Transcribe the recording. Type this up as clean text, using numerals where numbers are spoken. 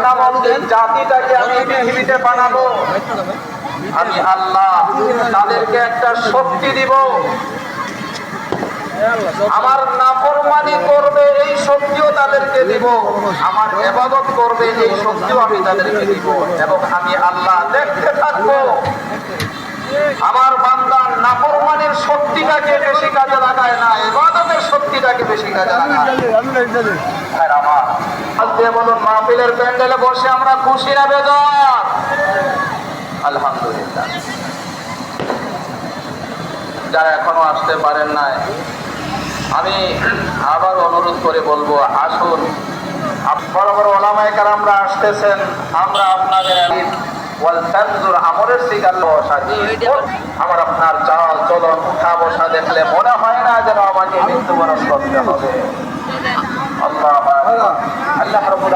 নামক এই জাতিটাকে আমি পৃথিবীতে বানাবো, আমি আল্লাহ তাদেরকে একটা শক্তি দিব, আমার নাফরমানি করবে এই শক্তিও তাদেরকে দিব, আমার ইবাদত করবে এই শক্তিও আমি তাদেরকে দিব। এবং আমি আল্লাহ দেখতে থাকবো আমার বান্দা নাফরমানির শক্তিটাকে বেশি কাজে লাগায় না, ইবাদতের শক্তিটাকে বেশি কাজে লাগায়। আর আমার আজকে বলুন, মাহফিলের প্যান্ডেলে বসে আমরা খুশি না বেজার? আলহামদুলিল্লাহ। যারা এখনো আসতে পারেন নাই, আমি আবার অনুরোধ করে বলবো, আসুন। বড় বড় ওলামায়ে কেরামরা আসতেছেন, আমরা আপনাদের আমরের শিকার আমার আপনার চাল চলন উঠা বসা দেখলে মনে হয় না যেন আমাকে মৃত্যুবরণ করতে হবে। আল্লাহ আল্লাহ রাব্বুল